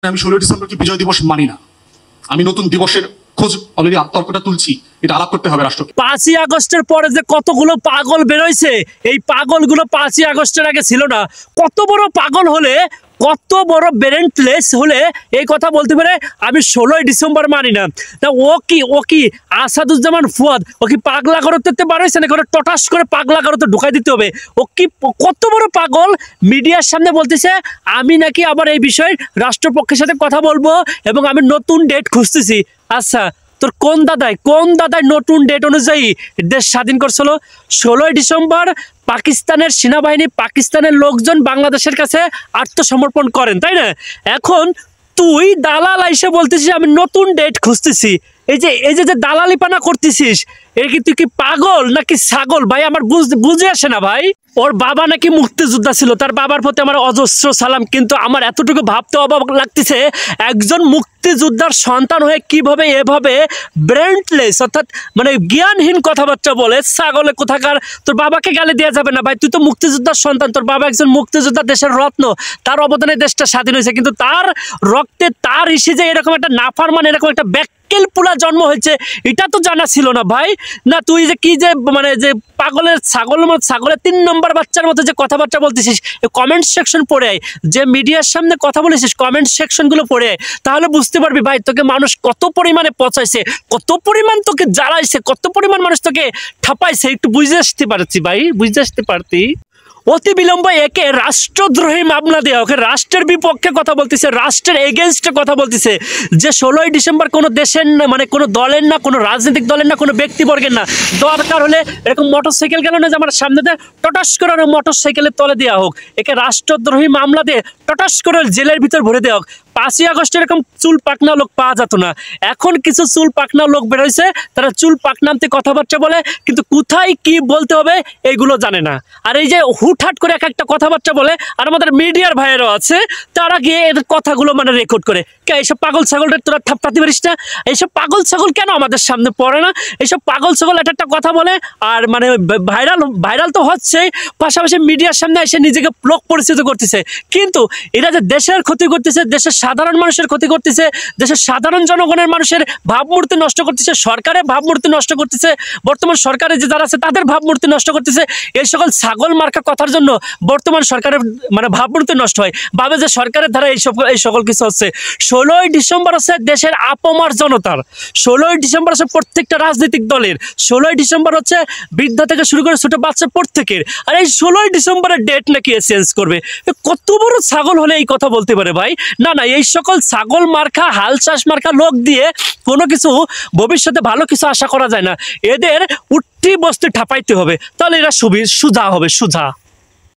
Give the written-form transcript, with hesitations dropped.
আমি 16 ডিসেম্বরকে বিজয় দিবস মানি না। আমি নতুন দিবসের খোঁজ অলরেডি তর্কটা তুলছি, এটা আলাপ করতে হবে রাষ্ট্রকে। 5ই আগস্টের পরে যে কতগুলো পাগল বেরোইছে, এই পাগলগুলো 5ই আগস্টের আগে ছিল না। কত বড় পাগল হলে, কত বড় ব্রেনলেস হলে এই কথা বলতে পারে আমি 16ই ডিসেম্বর মানি না। তা ও কি আসাদুজ্জামান ফুয়াদ ও কি পাগলা করতে পারছে না? করে টটাস করে পাগলা করতে ঢুকাই দিতে হবে। ও কি কত বড় পাগল, মিডিয়ার সামনে বলতেছে আমি নাকি আবার এই বিষয়ে রাষ্ট্রপক্ষের সাথে কথা বলবো এবং আমি নতুন ডেট খুঁজতেছি। আচ্ছা, তোর কোন দাদাই নতুন ডেট অনুযায়ী দেশ স্বাধীন করছিল? 16ই ডিসেম্বর পাকিস্তানের সেনাবাহিনী, পাকিস্তানের লোকজন বাংলাদেশের কাছে আত্মসমর্পণ করেন, তাই না? এখন তুই দালাল এসে বলতেছিস আমি নতুন ডেট খুঁজতেছি। এই যে দালালিপানা করতেছিস, এর কি তুই কি পাগল নাকি ছাগল ভাই? আমার বুঝে আসে না ভাই। ওর বাবা নাকি মুক্তিযোদ্ধা ছিল, তার বাবার প্রতি আমার অজস্র সালাম, কিন্তু আমার এতটুকু ভাবতে অবাক লাগতেছে একজন মুক্তিযোদ্ধার সন্তান হয়ে কিভাবে এভাবে ব্রেনলেস অর্থাৎ মানে জ্ঞানহীন কথাবার্তা বলে। ছাগলে কোথাকার, তোর বাবাকে গালি দেওয়া যাবে না ভাই। তুই তো মুক্তিযোদ্ধার সন্তান, তোর বাবা একজন মুক্তিযোদ্ধা, দেশের রত্ন, তার অবদানে দেশটা স্বাধীন হয়েছে, কিন্তু তার রক্তে তার ইসে যে এরকম একটা নাফারমান, এরকম একটা পুলা জন্ম হয়েছে এটা তো জানা ছিল না ভাই। না তুই যে কি যে মানে যে পাগলের ছাগলের 3 নম্বর বাচ্চার মতো যে কথাবার্তা বলতেছিস, কমেন্ট সেকশন পড়ে আয়, যে মিডিয়ার সামনে কথা বলেছিস কমেন্ট সেকশনগুলো পড়ে আয়, তাহলে বুঝতে পারবি ভাই তোকে মানুষ কত পরিমাণে পচাইছে, কত পরিমাণ তোকে জ্বালাইছে, কত পরিমাণ মানুষ তোকে ঠাপাইছে। একটু বুঝে আসতে পারছি ভাই, বুঝতে আসতে পারতি। অতি বিলম্বে একে রাষ্ট্রদ্রোহী মামলা দেওয়া, ওকে রাষ্ট্রের বিপক্ষে কথা বলতেছে, রাষ্ট্রের এগেনস্টে কথা বলতেছে, যে 16ই ডিসেম্বর কোনো দেশের না, মানে কোনো দলের না, কোনো রাজনৈতিক দলের না, কোনো ব্যক্তিবর্গের না। দরকার হলে এরকম মোটরসাইকেল গেল না যে আমার সামনে দিয়ে টটাস করে মোটরসাইকেলের তলে দেওয়া হোক, একে রাষ্ট্রদ্রোহী মামলা দিয়ে টটাস করে জেলের ভিতর ভরে দেওয়া হোক। 5ই আগস্টে এরকম চুল পাকনা লোক পাওয়া যেত না, এখন কিছু চুল পাকনা লোক বেরোইছে, তারা চুল পাকনামতে কথাবার্তা বলে, কিন্তু কোথায় কি বলতে হবে এইগুলো জানে না। আর এই যে হুটহাট করে এক একটা কথাবার্তা বলে, আর আমাদের মিডিয়ার ভাইয়েরাও আছে, তারা গিয়ে এদের কথাগুলো মানে রেকর্ড করে। এইসব পাগল ছাগলটা তোরা থাপড়াতে পারিস না? এইসব পাগল ছাগল কেন আমাদের সামনে পড়ে না? এইসব পাগল ছাগল একটা কথা বলে আর মানে ভাইরাল তো হচ্ছে, পাশাপাশি মিডিয়ার সামনে এসে নিজেকে লোক পরিচিত করতেছে, কিন্তু এরা যে দেশের ক্ষতি করতেছে, দেশের সাধারণ মানুষের ক্ষতি করতেছে, দেশের সাধারণ জনগণের মানুষের ভাবমূর্তি নষ্ট করতেছে, সরকারের ভাবমূর্তি নষ্ট করতেছে, বর্তমান সরকারে যে যারা আছে তাদের ভাবমূর্তি নষ্ট করতেছে। এই সকল ছাগল মার্কা কথার জন্য বর্তমান সরকারের মানে ভাবমূর্তি নষ্ট হয়, ভাবে যে সরকারের দ্বারা এই সকল কিছু হচ্ছে। 16ই ডিসেম্বর হচ্ছে দেশের আপমার জনতার, 16ই ডিসেম্বর হচ্ছে প্রত্যেকটা রাজনৈতিক দলের, 16ই ডিসেম্বর হচ্ছে বৃদ্ধা থেকে শুরু করে ছোট বাচ্চা প্রত্যেকের। আর এই 16ই ডিসেম্বরের ডেট নাকি চেঞ্জ করবে? কত বড় ছাগল হলে এই কথা বলতে পারে ভাই? না না, এই সকল ছাগল মার্কা হাল চাষ মার্কা লোক দিয়ে কোনো কিছু ভবিষ্যতে ভালো কিছু আশা করা যায় না। এদের উঠতি বসতে ঠাপাইতে হবে, তাহলে এরা সুবিধা হবে, সুজা।